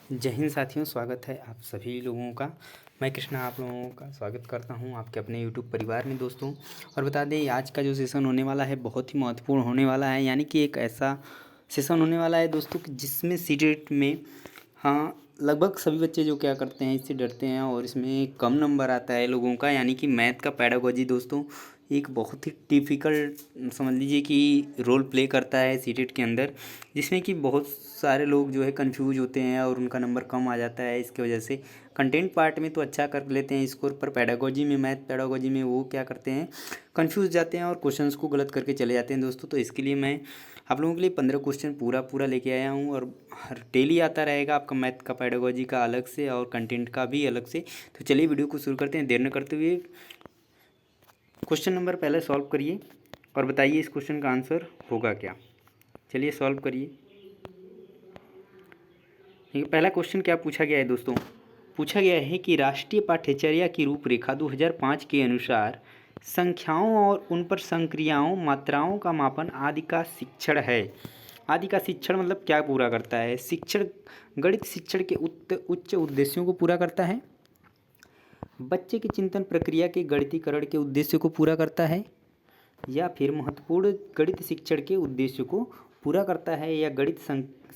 जय हिंद साथियों, स्वागत है आप सभी लोगों का। मैं कृष्णा आप लोगों का स्वागत करता हूं आपके अपने यूट्यूब परिवार में दोस्तों। और बता दें आज का जो सेशन होने वाला है बहुत ही महत्वपूर्ण होने वाला है, यानी कि एक ऐसा सेशन होने वाला है दोस्तों कि जिसमें सीटेट में लगभग सभी बच्चे जो क्या करते हैं इससे डरते हैं और इसमें कम नंबर आता है लोगों का, यानी कि मैथ का पेडागोजी दोस्तों एक बहुत ही डिफ़िकल्ट समझ लीजिए कि रोल प्ले करता है सीटेट के अंदर, जिसमें कि बहुत सारे लोग जो है कंफ्यूज होते हैं और उनका नंबर कम आ जाता है। इसकी वजह से कंटेंट पार्ट में तो अच्छा कर लेते हैं स्कोर, पर पेडागोजी में मैथ पेडागोजी में वो क्या करते हैं कंफ्यूज जाते हैं और क्वेश्चंस को गलत करके चले जाते हैं दोस्तों। तो इसके लिए मैं आप लोगों के लिए 15 क्वेश्चन पूरा लेके आया हूँ और हर डेली आता रहेगा आपका मैथ का पेडागोजी का अलग से और कंटेंट का भी अलग से। तो चलिए वीडियो को शुरू करते हैं देर न करते हुए। क्वेश्चन नंबर पहले सॉल्व करिए और बताइए इस क्वेश्चन का आंसर होगा क्या। चलिए सॉल्व करिए। ठीक है, पहला क्वेश्चन क्या पूछा गया है दोस्तों। पूछा गया है कि राष्ट्रीय पाठ्यचर्या की रूपरेखा 2005 के अनुसार संख्याओं और उन पर संक्रियाओं मात्राओं का मापन आदि का शिक्षण है। आदि का शिक्षण मतलब क्या पूरा करता है। शिक्षण गणित शिक्षण के उच्च उद्देश्यों को पूरा करता है, बच्चे की चिंतन प्रक्रिया के गणितीकरण के उद्देश्य को पूरा करता है, या फिर महत्वपूर्ण गणित शिक्षण के उद्देश्य को पूरा करता है, या गणित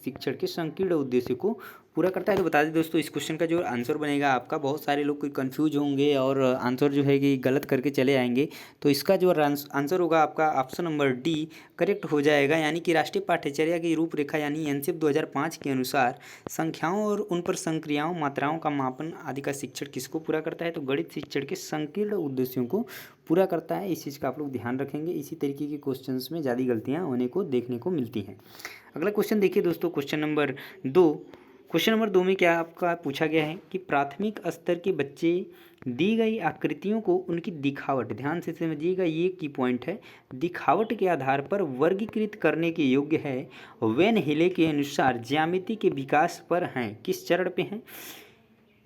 शिक्षण के संकीर्ण उद्देश्य को पूरा करता है। तो बता दें दोस्तों इस क्वेश्चन का जो आंसर बनेगा आपका, बहुत सारे लोग कोई कंफ्यूज होंगे और आंसर जो है कि गलत करके चले आएंगे। तो इसका जो आंसर होगा आपका ऑप्शन नंबर डी करेक्ट हो जाएगा, यानी कि राष्ट्रीय पाठ्यचर्या की रूपरेखा यानी एनसीईआरटी 2005 के अनुसार संख्याओं और उन पर संक्रियाओं मात्राओं का मापन आदि का शिक्षण किसको पूरा करता है, तो गणित शिक्षण के संकीर्ण उद्देश्यों को पूरा करता है। इस चीज़ का आप लोग ध्यान रखेंगे, इसी तरीके के क्वेश्चंस में ज़्यादा गलतियाँ होने को देखने को मिलती हैं। अगला क्वेश्चन देखिए दोस्तों, क्वेश्चन नंबर 2। क्वेश्चन नंबर 2 में क्या आपका पूछा गया है कि प्राथमिक स्तर के बच्चे दी गई आकृतियों को उनकी दिखावट, ध्यान से समझिएगा ये की पॉइंट है, दिखावट के आधार पर वर्गीकृत करने के योग्य है। वेन हिले के अनुसार ज्यामिति के विकास पर हैं, किस चरण पे हैं।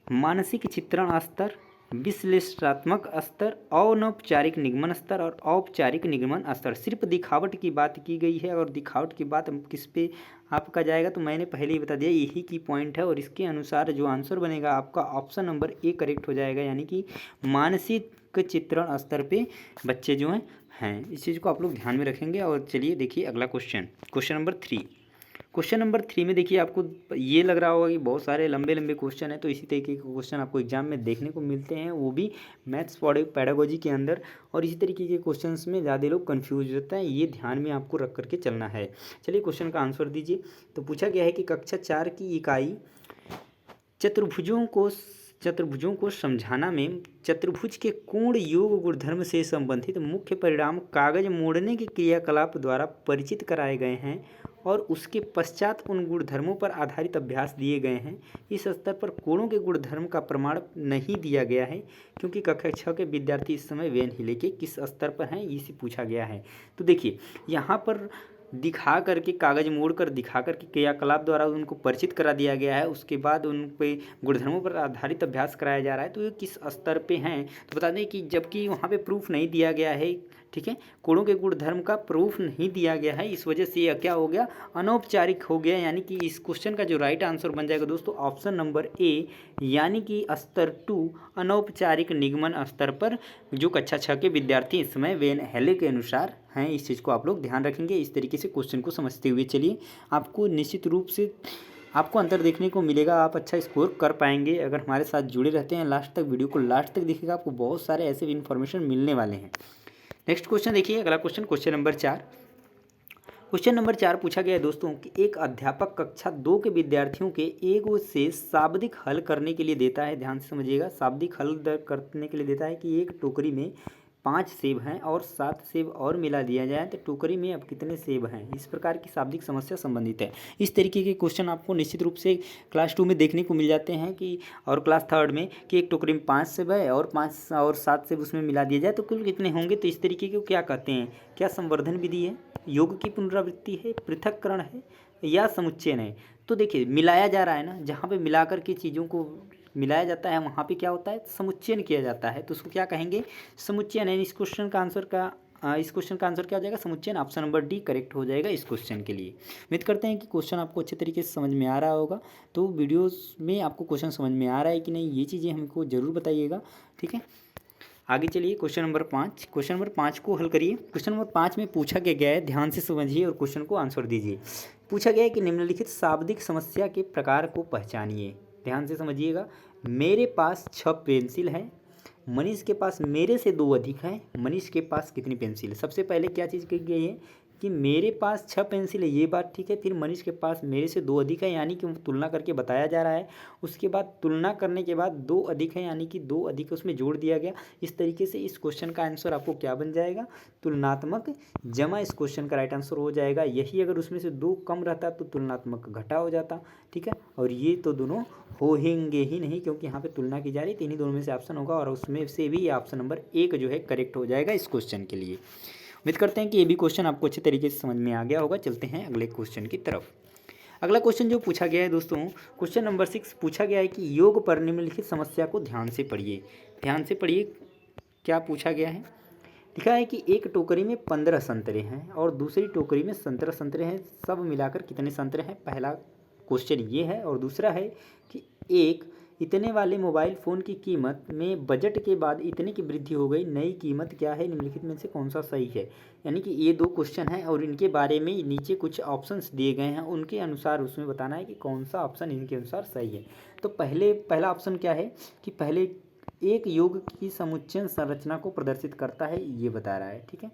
मानसिक चित्रण स्तर, विश्लेषणात्मक स्तर, अनौपचारिक निगमन स्तर और औपचारिक निगमन स्तर। सिर्फ दिखावट की बात की गई है और दिखावट की बात किस पे आपका जाएगा, तो मैंने पहले ही बता दिया यही की पॉइंट है। और इसके अनुसार जो आंसर बनेगा आपका ऑप्शन नंबर ए करेक्ट हो जाएगा, यानी कि मानसिक चित्रण स्तर पे बच्चे जो हैं इस चीज़ को आप लोग ध्यान में रखेंगे। और चलिए देखिए अगला question, question number 3। Question number 3 में देखिए आपको ये लग रहा होगा कि बहुत सारे लंबे लंबे क्वेश्चन है, तो इसी तरीके के क्वेश्चन आपको एग्जाम में देखने को मिलते हैं, वो भी मैथ्स पेडागोजी के अंदर। और इसी तरीके के क्वेश्चंस में ज़्यादा लोग कंफ्यूज होता है, ये ध्यान में आपको रख करके चलना है। चलिए क्वेश्चन का आंसर दीजिए। तो पूछा गया है कि कक्षा 4 की इकाई चतुर्भुजों को समझाना में चतुर्भुज के कोण योग गुणधर्म से संबंधित मुख्य परिणाम कागज मोड़ने के क्रियाकलाप द्वारा परिचित कराए गए हैं और उसके पश्चात उन गुणधर्मों पर आधारित अभ्यास दिए गए हैं। इस स्तर पर कोणों के गुणधर्म का प्रमाण नहीं दिया गया है, क्योंकि कक्षा 6 के विद्यार्थी इस समय वेन हिले के किस स्तर पर हैं इसे पूछा गया है। तो देखिए यहाँ पर दिखा करके कागज मोड़ कर दिखा करके क्रियाकलाप द्वारा उनको परिचित करा दिया गया है, उसके बाद उन पे गुणधर्मों पर आधारित अभ्यास कराया जा रहा है। तो ये किस स्तर पे हैं, तो बता दें कि जबकि वहाँ पे प्रूफ नहीं दिया गया है, ठीक है, कोणों के गुणधर्म का प्रूफ नहीं दिया गया है, इस वजह से यह क्या हो गया, अनौपचारिक हो गया। यानी कि इस क्वेश्चन का जो राइट आंसर बन जाएगा दोस्तों ऑप्शन नंबर ए, यानी कि स्तर 2 अनौपचारिक निगमन स्तर पर जो कक्षा 6 के विद्यार्थी इस समय वेन हेले के अनुसार हैं। इस चीज़ को आप लोग ध्यान रखेंगे इस तरीके से क्वेश्चन को समझते हुए। चलिए आपको निश्चित रूप से आपको अंतर देखने को मिलेगा, आप अच्छा स्कोर कर पाएंगे अगर हमारे साथ जुड़े रहते हैं लास्ट तक। वीडियो को लास्ट तक देखिएगा, आपको बहुत सारे ऐसे इन्फॉर्मेशन मिलने वाले हैं। नेक्स्ट क्वेश्चन देखिए, अगला question, question number 4। Question number 4 पूछा गया है दोस्तों कि एक अध्यापक कक्षा 2 के विद्यार्थियों के एक से शाब्दिक हल करने के लिए देता है, ध्यान से समझिएगा, शाब्दिक हल करने के लिए देता है कि एक टोकरी में 5 सेब हैं और 7 सेब और मिला दिया जाए तो टोकरी में अब कितने सेब हैं। इस प्रकार की शाब्दिक समस्या संबंधित है। इस तरीके के क्वेश्चन आपको निश्चित रूप से क्लास 2 में देखने को मिल जाते हैं कि, और क्लास 3 में, कि एक टोकरी में 5 सेब है और 5 और 7 सेब उसमें मिला दिया जाए तो कुल कितने होंगे। तो इस तरीके को क्या कहते हैं, क्या संवर्धन विधि है, योग की पुनरावृत्ति है, पृथक्करण है, या समुच्चयन है। तो देखिए मिलाया जा रहा है ना, जहाँ पे मिला कर के चीज़ों को मिलाया जाता है वहाँ पे क्या होता है, समुच्चयन किया जाता है, तो उसको क्या कहेंगे, समुच्चयन है। इस क्वेश्चन का आंसर का इस क्वेश्चन का आंसर क्या हो जाएगा, समुच्चयन। ऑप्शन नंबर डी करेक्ट हो जाएगा इस क्वेश्चन के लिए। उम्मीद करते हैं कि क्वेश्चन आपको अच्छे तरीके से समझ में आ रहा होगा। तो वीडियोस में आपको क्वेश्चन समझ में आ रहा है कि नहीं, ये चीज़ें हमको ज़रूर बताइएगा, ठीक है। आगे चलिए क्वेश्चन नंबर 5। क्वेश्चन नंबर 5 को हल करिए। क्वेश्चन नंबर 5 में पूछा गया है, ध्यान से समझिए और क्वेश्चन को आंसर दीजिए। पूछा गया है कि निम्नलिखित शाब्दिक समस्या के प्रकार को पहचानिए। ध्यान से समझिएगा। मेरे पास 6 पेंसिल है, मनीष के पास मेरे से 2 अधिक है, मनीष के पास कितनी पेंसिल है। सबसे पहले क्या चीज़ कही गई है कि मेरे पास 6 पेंसिल है, ये बात ठीक है। फिर मनीष के पास मेरे से 2 अधिक है, यानी कि तुलना करके बताया जा रहा है। उसके बाद तुलना करने के बाद 2 अधिक है, यानी कि 2 अधिक उसमें जोड़ दिया गया। इस तरीके से इस क्वेश्चन का आंसर आपको क्या बन जाएगा, तुलनात्मक जमा इस क्वेश्चन का राइट आंसर हो जाएगा। यही अगर उसमें से 2 कम रहता तो तुलनात्मक घटा हो जाता, ठीक है। और ये तो दोनों होंगे ही नहीं, क्योंकि यहाँ पे तुलना की जा रही है, तो इन्हीं दोनों में से ऑप्शन होगा, और उसमें से भी ऑप्शन नंबर 1 जो है करेक्ट हो जाएगा इस क्वेश्चन के लिए। उम्मीद करते हैं कि ये भी क्वेश्चन आपको अच्छे तरीके से समझ में आ गया होगा। चलते हैं अगले क्वेश्चन की तरफ। अगला क्वेश्चन जो पूछा गया है दोस्तों, क्वेश्चन नंबर 6 पूछा गया है कि योग पर निम्नलिखित समस्या को ध्यान से पढ़िए। ध्यान से पढ़िए क्या पूछा गया है। लिखा है कि एक टोकरी में 15 संतरे हैं और दूसरी टोकरी में 17 संतरे हैं, सब मिलाकर कितने संतरे हैं। पहला क्वेश्चन ये है। और दूसरा है कि एक इतने वाले मोबाइल फ़ोन की कीमत में बजट के बाद इतने की वृद्धि हो गई, नई कीमत क्या है, निम्नलिखित में से कौन सा सही है। यानी कि ये 2 क्वेश्चन हैं और इनके बारे में नीचे कुछ ऑप्शंस दिए गए हैं, उनके अनुसार उसमें बताना है कि कौन सा ऑप्शन इनके अनुसार सही है। तो पहला ऑप्शन क्या है कि पहले एक योग की समुच्चय संरचना को प्रदर्शित करता है, ये बता रहा है, ठीक है।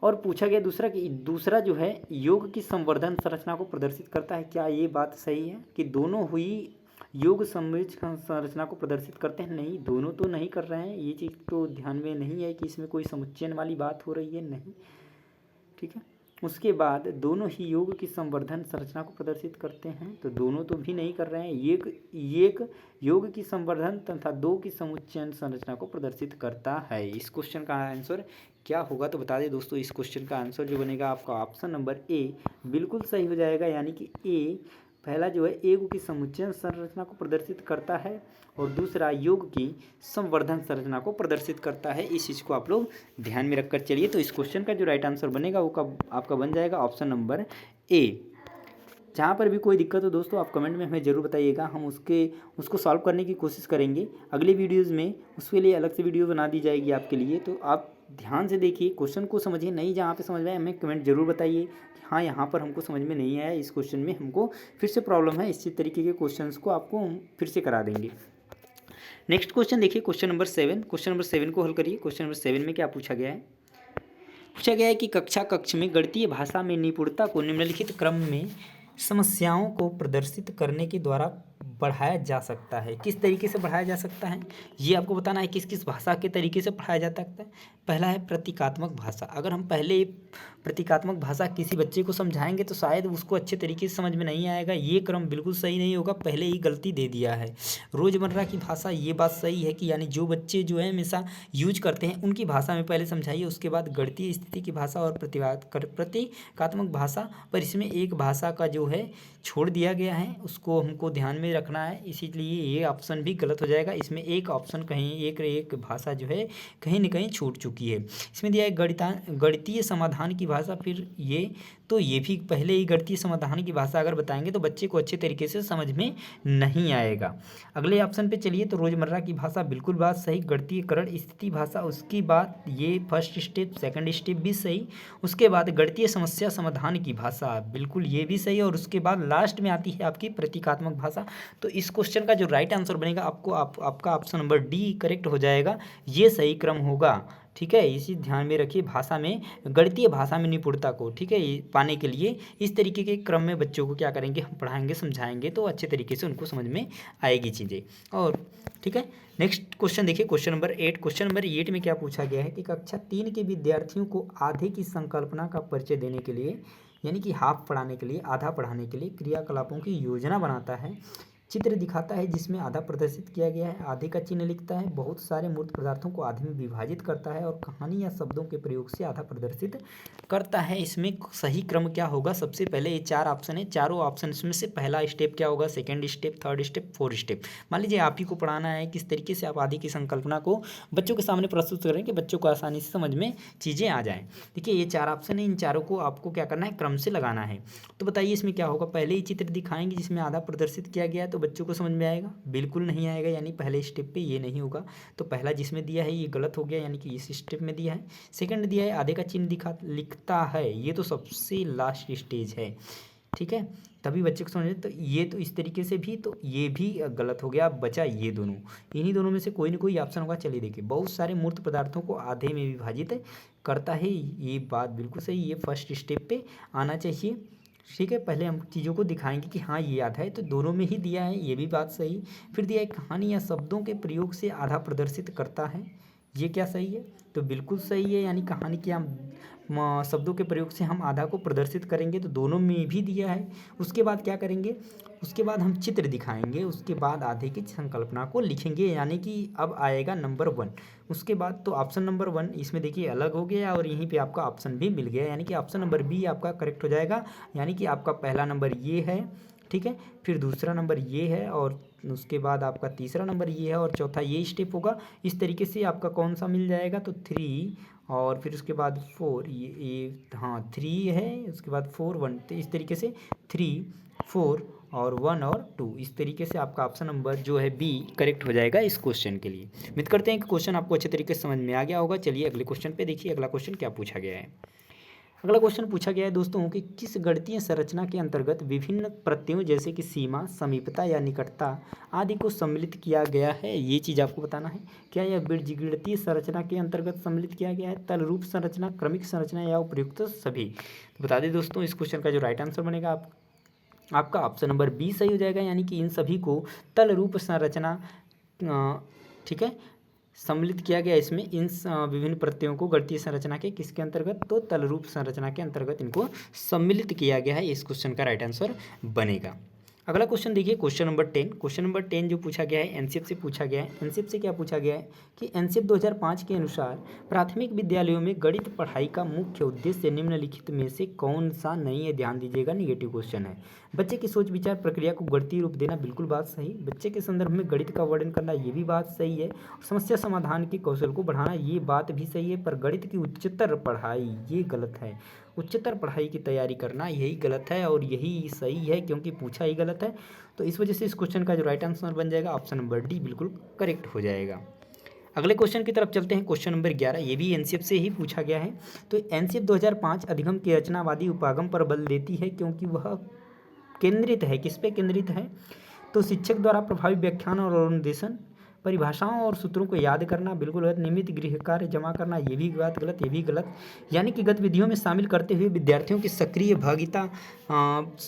और पूछा गया दूसरा कि दूसरा जो है योग की संवर्धन संरचना को प्रदर्शित करता है। क्या ये बात सही है कि दोनों हुई योग संरचना संरचना को प्रदर्शित करते हैं। नहीं, दोनों तो नहीं कर रहे हैं। ये चीज़ तो ध्यान में नहीं है कि इसमें कोई समुच्चयन वाली बात हो रही है, नहीं, ठीक है। उसके बाद दोनों ही योग की संवर्धन संरचना को प्रदर्शित करते हैं, तो दोनों तो भी नहीं कर रहे हैं। एक योग की संवर्धन तथा 2 की समुच्चयन संरचना को प्रदर्शित करता है। इस क्वेश्चन का आंसर क्या होगा तो बता दें दोस्तों। इस क्वेश्चन का आंसर जो बनेगा आपका ऑप्शन नंबर ए बिल्कुल सही हो जाएगा, यानी कि ए पहला जो है योग की समुच्चय संरचना को प्रदर्शित करता है और दूसरा योग की संवर्धन संरचना को प्रदर्शित करता है। इस चीज़ को आप लोग ध्यान में रखकर चलिए। तो इस क्वेश्चन का जो राइट आंसर बनेगा वो आपका बन जाएगा ऑप्शन नंबर ए। जहाँ पर भी कोई दिक्कत हो दोस्तों आप कमेंट में हमें ज़रूर बताइएगा, हम उसको सॉल्व करने की कोशिश करेंगे अगले वीडियोज़ में। उसके लिए अलग से वीडियो बना दी जाएगी आपके लिए। तो आप ध्यान से देखिए, क्वेश्चन को समझिए। नहीं जहाँ पे समझ में आए हमें कमेंट जरूर बताइए कि हाँ यहाँ पर हमको समझ में नहीं आया, इस क्वेश्चन में हमको फिर से प्रॉब्लम है। इसी तरीके के क्वेश्चंस को आपको हम फिर से करा देंगे। नेक्स्ट क्वेश्चन देखिए, क्वेश्चन नंबर 7। क्वेश्चन नंबर 7 को हल करिए। क्वेश्चन नंबर 7 में क्या पूछा गया है। पूछा गया है कि कक्ष में गणितीय भाषा में निपुणता को निम्नलिखित क्रम में समस्याओं को प्रदर्शित करने के द्वारा बढ़ाया जा सकता है। किस तरीके से बढ़ाया जा सकता है ये आपको बताना है। किस किस भाषा के तरीके से पढ़ाया जा सकता है। पहला है प्रतीकात्मक भाषा। अगर हम पहले प्रतीकात्मक भाषा किसी बच्चे को समझाएंगे तो शायद उसको अच्छे तरीके से समझ में नहीं आएगा। ये क्रम बिल्कुल सही नहीं होगा, पहले ही गलती दे दिया है। रोज़मर्रा की भाषा, ये बात सही है कि यानी जो बच्चे जो है हमेशा यूज करते हैं उनकी भाषा में पहले समझाइए, उसके बाद गणितीय स्थिति की भाषा और प्रतीकात्मक भाषा। पर इसमें एक भाषा का जो है छोड़ दिया गया है, उसको हमको ध्यान में रखना है, इसीलिए ये ऑप्शन भी गलत हो जाएगा। इसमें एक ऑप्शन कहीं एक भाषा जो है कहीं न कहीं छूट चुकी है। इसमें दिया है गणितीय समाधान की भाषा। फिर ये भी पहले ही गणितीय समाधान की भाषा अगर बताएंगे तो बच्चे को अच्छे तरीके से समझ में नहीं आएगा। अगले ऑप्शन पे चलिए, तो रोज़मर्रा की भाषा बिल्कुल बात सही। गणितीयकरण स्थिति भाषा, उसकी बात ये फर्स्ट स्टेप, सेकंड स्टेप भी सही। उसके बाद गणितीय समस्या समाधान की भाषा, बिल्कुल ये भी सही। और उसके बाद लास्ट में आती है आपकी प्रतीकात्मक भाषा। तो इस क्वेश्चन का जो राइट आंसर बनेगा आपका ऑप्शन नंबर डी करेक्ट हो जाएगा, ये सही क्रम होगा, ठीक है। इसी ध्यान में रखिए, भाषा में गणितीय भाषा में निपुणता को, ठीक है, पाने के लिए इस तरीके के क्रम में बच्चों को क्या करेंगे, हम पढ़ाएंगे, समझाएंगे तो अच्छे तरीके से उनको समझ में आएगी चीज़ें। और ठीक है, नेक्स्ट क्वेश्चन देखिए, क्वेश्चन नंबर 8। क्वेश्चन नंबर 8 में क्या पूछा गया है कि कक्षा 3 के विद्यार्थियों को आधे की संकल्पना का परिचय देने के लिए, यानी कि हाफ पढ़ाने के लिए, आधा पढ़ाने के लिए क्रियाकलापों की योजना बनाता है। चित्र दिखाता है जिसमें आधा प्रदर्शित किया गया है, आधे का चिन्ह लिखता है, बहुत सारे मूर्त पदार्थों को आधे में विभाजित करता है और कहानी या शब्दों के प्रयोग से आधा प्रदर्शित करता है। इसमें सही क्रम क्या होगा? सबसे पहले ये 4 ऑप्शन है, चारों ऑप्शन में से पहला स्टेप क्या होगा, second step, third step, fourth step. मान लीजिए आप ही को पढ़ाना है, किस तरीके से आप आदि की संकल्पना को बच्चों के सामने प्रस्तुत करें कि बच्चों को आसानी से समझ में चीज़ें आ जाएँ। देखिए ये 4 ऑप्शन है, इन चारों को आपको क्या करना है, क्रम से लगाना है। तो बताइए इसमें क्या होगा? पहले ही चित्र दिखाएंगे जिसमें आधा प्रदर्शित किया गया है, तो बच्चों को समझ में आएगा? बिल्कुल नहीं आएगा, यानी पहले स्टेप पे ये नहीं होगा। तो पहला जिसमें दिया है ये गलत हो गया, यानी कि इस स्टेप में दिया है। सेकंड दिया है आधे का चिन्ह लिखता है, ये तो सबसे लास्ट स्टेज है, ठीक है, तभी बच्चे को समझ। तो ये तो इस तरीके से भी, तो ये भी गलत हो गया। अब बचा ये दोनों, इन्हीं दोनों में से कोई ना कोई ऑप्शन होगा। चलिए देखिए, बहुत सारे मूर्त पदार्थों को आधे में विभाजित करता है, ये बात बिल्कुल सही, ये फर्स्ट स्टेप पे आना चाहिए, ठीक है। पहले हम चीज़ों को दिखाएंगे कि हाँ ये आधा है, तो दोनों में ही दिया है, ये भी बात सही। फिर दिया है कहानी या शब्दों के प्रयोग से आधा प्रदर्शित करता है, ये क्या सही है? तो बिल्कुल सही है, यानी कहानी के हम शब्दों के प्रयोग से हम आधा को प्रदर्शित करेंगे, तो दोनों में भी दिया है। उसके बाद क्या करेंगे? उसके बाद हम चित्र दिखाएंगे, उसके बाद आधे की संकल्पना को लिखेंगे, यानी कि अब आएगा नंबर 1। उसके बाद तो ऑप्शन नंबर 1 इसमें देखिए अलग हो गया और यहीं पे आपका ऑप्शन भी मिल गया, यानी कि ऑप्शन नंबर बी आपका करेक्ट हो जाएगा। यानी कि आपका पहला नंबर ये है, ठीक है, फिर दूसरा नंबर ये है, और उसके बाद आपका तीसरा नंबर ये है, और चौथा ये स्टेप होगा। इस तरीके से आपका कौन सा मिल जाएगा? तो 3, और फिर उसके बाद 4, ये हाँ 3 है, उसके बाद 4 1, तो इस तरीके से 3 4 और 1 और 2, इस तरीके से आपका ऑप्शन नंबर जो है बी करेक्ट हो जाएगा इस क्वेश्चन के लिए। उम्मीद करते हैं कि क्वेश्चन आपको अच्छे तरीके से समझ में आ गया होगा। चलिए अगले क्वेश्चन पे देखिए, अगला क्वेश्चन क्या पूछा गया है। अगला क्वेश्चन पूछा गया है दोस्तों कि किस गणितीय संरचना के अंतर्गत विभिन्न प्रत्ययों जैसे कि सीमा, समीपता या निकटता आदि को सम्मिलित किया गया है, ये चीज़ आपको बताना है। क्या यह बीजगणितीय संरचना के अंतर्गत सम्मिलित किया गया है, तल रूप संरचना, क्रमिक संरचना या उपयुक्त सभी? तो बता दें दोस्तों, इस क्वेश्चन का जो राइट आंसर बनेगा आपका ऑप्शन नंबर बी सही हो जाएगा, यानी कि इन सभी को तल रूप संरचना, ठीक है, सम्मिलित किया गया। इसमें इन विभिन्न प्रत्ययों को गणितीय संरचना के किसके अंतर्गत? तो तल रूप संरचना के अंतर्गत इनको सम्मिलित किया गया है। इस क्वेश्चन का राइट आंसर बनेगा। अगला क्वेश्चन देखिए, क्वेश्चन नंबर 10। क्वेश्चन नंबर 10 जो पूछा गया है एनसीएफ से पूछा गया है। एनसीएफ से क्या पूछा गया है कि एनसीएफ 2005 के अनुसार प्राथमिक विद्यालयों में गणित पढ़ाई का मुख्य उद्देश्य निम्नलिखित में से कौन सा नहीं है? ध्यान दीजिएगा, निगेटिव क्वेश्चन है। बच्चे की सोच विचार प्रक्रिया को गणितीय रूप देना, बिल्कुल बात सही। बच्चे के संदर्भ में गणित का वर्णन करना, ये भी बात सही है। समस्या समाधान के कौशल को बढ़ाना, ये बात भी सही है। पर गणित की उच्चतर पढ़ाई, ये गलत है। उच्चतर पढ़ाई की तैयारी करना, यही गलत है और यही सही है, क्योंकि पूछा ही गलत है। तो इस वजह से इस क्वेश्चन का जो राइट आंसर बन जाएगा ऑप्शन नंबर डी बिल्कुल करेक्ट हो जाएगा। अगले क्वेश्चन की तरफ चलते हैं, क्वेश्चन नंबर 11। ये भी एनसीएफ से ही पूछा गया है। तो एनसीएफ 2005 अधिगम के रचनावादी उपागम पर बल देती है, क्योंकि वह केंद्रित है, किस पे केंद्रित है? तो शिक्षक द्वारा प्रभावी व्याख्यान और अनुदेशन, परिभाषाओं और सूत्रों को याद करना, बिल्कुल गलत। नियमित गृह कार्य जमा करना, ये भी बात गलत, ये भी गलत। यानी कि गतिविधियों में शामिल करते हुए विद्यार्थियों की सक्रिय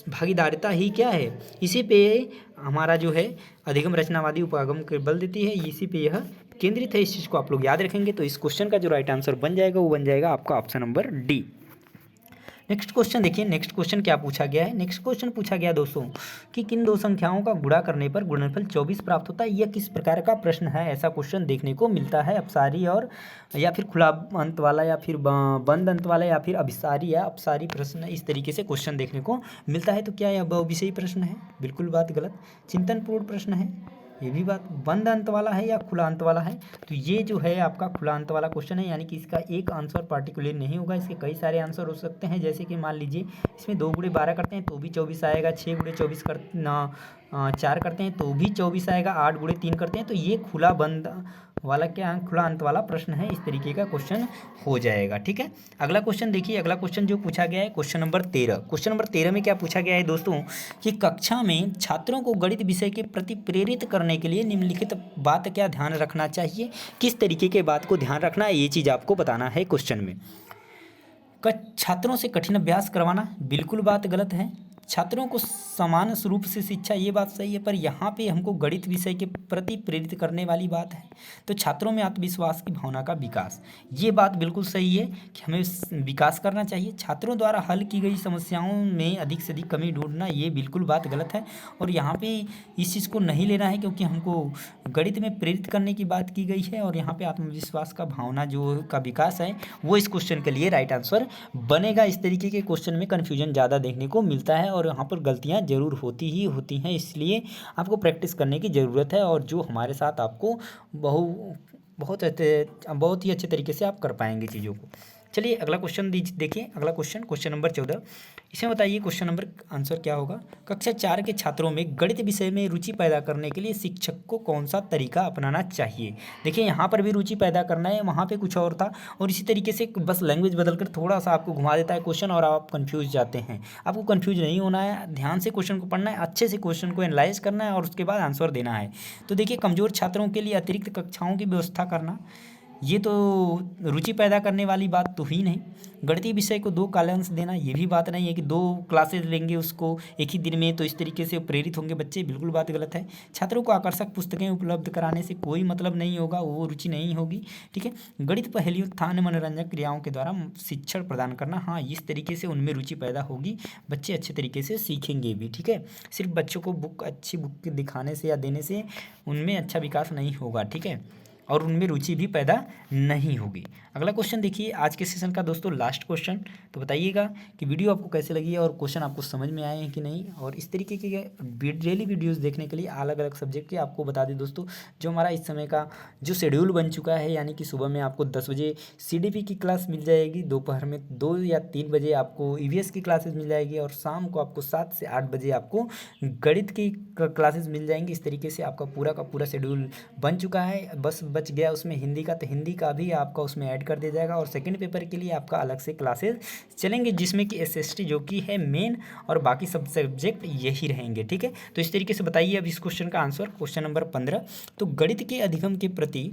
भागीदारिता ही क्या है? इसी पे हमारा जो है अधिगम रचनावादी उपागम के बल देती है, इसी पे यह केंद्रित है। इस चीज़ को आप लोग याद रखेंगे। तो इस क्वेश्चन का जो राइट आंसर बन जाएगा वो बन जाएगा आपका option number D. Next question देखिए, नेक्स्ट क्वेश्चन क्या पूछा गया है। नेक्स्ट क्वेश्चन पूछा गया दोस्तों कि किन दो संख्याओं का गुणा करने पर गुणनफल 24 प्राप्त होता है? यह किस प्रकार का प्रश्न है? ऐसा क्वेश्चन देखने को मिलता है अपसारी और या फिर खुला अंत वाला, या फिर बंद अंत वाला, या फिर अभिसारी या अपसारी प्रश्न, इस तरीके से क्वेश्चन देखने को मिलता है। तो क्या यह बहुविषयी प्रश्न है? बिल्कुल बात गलत। चिंतनपूर्ण प्रश्न है, ये भी बात। बंद अंत वाला है या खुला अंत वाला है? तो ये जो है आपका खुला अंत वाला क्वेश्चन है, यानी कि इसका एक आंसर पार्टिकुलर नहीं होगा, इसके कई सारे आंसर हो सकते हैं। जैसे कि मान लीजिए इसमें 2 × 12 करते हैं तो भी 24 आएगा, 6 × 24 4 करते हैं तो भी 24 आएगा, 8 × 3 करते हैं तो ये खुला बंद वाला क्या खुला अंत वाला प्रश्न है। इस तरीके का क्वेश्चन हो जाएगा, ठीक है। अगला क्वेश्चन देखिए, अगला क्वेश्चन जो पूछा गया है क्वेश्चन नंबर 13। क्वेश्चन नंबर 13 में क्या पूछा गया है दोस्तों कि कक्षा में छात्रों को गणित विषय के प्रति प्रेरित करने के लिए निम्नलिखित बात क्या ध्यान रखना चाहिए? किस तरीके के बात को ध्यान रखना है, ये चीज़ आपको बताना है क्वेश्चन में। छात्रों से कठिन अभ्यास करवाना, बिल्कुल बात गलत है। छात्रों को समान रूप से शिक्षा, ये बात सही है, पर यहाँ पे हमको गणित विषय के प्रति प्रेरित करने वाली बात है। तो छात्रों में आत्मविश्वास की भावना का विकास, ये बात बिल्कुल सही है कि हमें विकास करना चाहिए। छात्रों द्वारा हल की गई समस्याओं में अधिक से अधिक कमी ढूंढना, ये बिल्कुल बात गलत है और यहाँ पे इस चीज़ को नहीं लेना है, क्योंकि हमको गणित में प्रेरित करने की बात की गई है और यहाँ पे आत्मविश्वास का भावना जो का विकास है वो इस क्वेश्चन के लिए राइट आंसर बनेगा। इस तरीके के क्वेश्चन में कन्फ्यूजन ज़्यादा देखने को मिलता है और यहाँ पर गलतियाँ ज़रूर होती ही होती हैं, इसलिए आपको प्रैक्टिस करने की ज़रूरत है और जो हमारे साथ आपको बहुत ही अच्छे तरीके से आप कर पाएंगे चीज़ों को। चलिए अगला क्वेश्चन देखिए। अगला क्वेश्चन नंबर 14, इसमें बताइए क्वेश्चन नंबर आंसर क्या होगा। कक्षा 4 के छात्रों में गणित विषय में रुचि पैदा करने के लिए शिक्षक को कौन सा तरीका अपनाना चाहिए। देखिए यहाँ पर भी रुचि पैदा करना है, वहाँ पे कुछ और था और इसी तरीके से बस लैंग्वेज बदल कर थोड़ा सा आपको घुमा देता है क्वेश्चन और आप कन्फ्यूज जाते हैं। आपको कन्फ्यूज नहीं होना है, ध्यान से क्वेश्चन को पढ़ना है, अच्छे से क्वेश्चन को एनालाइज करना है और उसके बाद आंसर देना है। तो देखिए कमज़ोर छात्रों के लिए अतिरिक्त कक्षाओं की व्यवस्था करना, ये तो रुचि पैदा करने वाली बात तो ही नहीं। गणितीय विषय को 2 कालांश देना, ये भी बात नहीं है कि 2 क्लासेस लेंगे उसको एक ही दिन में तो इस तरीके से प्रेरित होंगे बच्चे, बिल्कुल बात गलत है। छात्रों को आकर्षक पुस्तकें उपलब्ध कराने से कोई मतलब नहीं होगा, वो रुचि नहीं होगी। ठीक है, गणित पहेलियों स्थान मनोरंजक क्रियाओं के द्वारा शिक्षण प्रदान करना, हाँ इस तरीके से उनमें रुचि पैदा होगी, बच्चे अच्छे तरीके से सीखेंगे भी। ठीक है, सिर्फ बच्चों को अच्छी बुक दिखाने से या देने से उनमें अच्छा विकास नहीं होगा। ठीक है, और उनमें रुचि भी पैदा नहीं होगी। अगला क्वेश्चन देखिए आज के सेशन का दोस्तों लास्ट क्वेश्चन। तो बताइएगा कि वीडियो आपको कैसे लगी है और क्वेश्चन आपको समझ में आए हैं कि नहीं। और इस तरीके के डेली वीडियोस देखने के लिए अलग अलग सब्जेक्ट के आपको बता दें दोस्तों, जो हमारा इस समय का जो शेड्यूल बन चुका है, यानी कि सुबह में आपको 10 बजे CDP की क्लास मिल जाएगी, दोपहर में 2 या 3 बजे आपको EVS की क्लासेस मिल जाएगी और शाम को आपको 7 से 8 बजे आपको गणित की क्लासेस मिल जाएंगी। इस तरीके से आपका पूरा का पूरा शेड्यूल बन चुका है। बस बच गया उसमें हिंदी का, तो हिंदी का भी आपका उसमें ऐड कर दिया जाएगा और सेकंड पेपर के लिए आपका अलग से क्लासेस चलेंगे, जिसमें कि SST जो कि है मेन और बाकी सब सब्जेक्ट यही रहेंगे। ठीक है, तो इस तरीके से बताइए अब इस क्वेश्चन का आंसर। क्वेश्चन नंबर 15, तो गणित के अधिगम के प्रति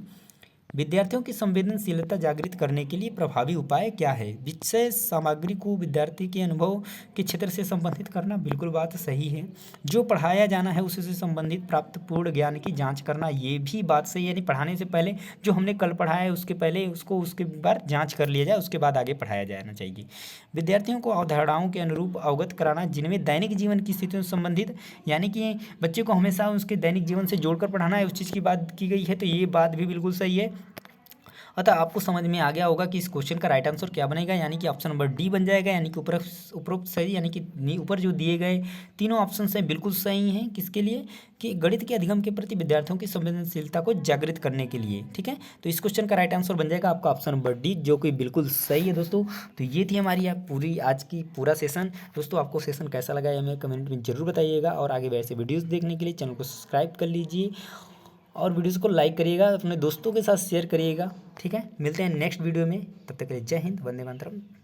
विद्यार्थियों की संवेदनशीलता जागृत करने के लिए प्रभावी उपाय क्या है। विषय सामग्री को विद्यार्थी के अनुभव के क्षेत्र से संबंधित करना, बिल्कुल बात सही है। जो पढ़ाया जाना है उससे संबंधित प्राप्त पूर्ण ज्ञान की जांच करना, ये भी बात सही है। यानी पढ़ाने से पहले जो हमने कल पढ़ाया है उसके पहले उसके बाद जाँच कर लिया जाए, उसके बाद आगे पढ़ाया जाना चाहिए। विद्यार्थियों को अवधारणाओं के अनुरूप अवगत कराना, जिनमें दैनिक जीवन की स्थितियों से संबंधित, यानी कि बच्चे को हमेशा उसके दैनिक जीवन से जोड़कर पढ़ाना है, उस चीज़ की बात की गई है, तो ये बात भी बिल्कुल सही है। अतः आपको समझ में आ गया होगा कि इस क्वेश्चन का राइट आंसर क्या बनेगा, यानी कि ऑप्शन नंबर डी बन जाएगा। यानी कि उपरोक्त सही, यानी कि ऊपर जो दिए गए तीनों ऑप्शन हैं बिल्कुल सही हैं। किसके लिए, कि गणित के अधिगम के प्रति विद्यार्थियों की संवेदनशीलता को जागृत करने के लिए। ठीक है, तो इस क्वेश्चन का राइट आंसर बन जाएगा आपका ऑप्शन नंबर डी, जो कि बिल्कुल सही है दोस्तों। तो ये थी हमारी पूरी आज की पूरा सेशन। दोस्तों आपको सेशन कैसा लगा हमें कमेंट में जरूर बताइएगा और आगे वैसे वीडियोज़ देखने के लिए चैनल को सब्सक्राइब कर लीजिए और वीडियोज़ को लाइक करिएगा, अपने दोस्तों के साथ शेयर करिएगा। ठीक है, मिलते हैं नेक्स्ट वीडियो में, तब तक के लिए जय हिंद, वंदे मातरम।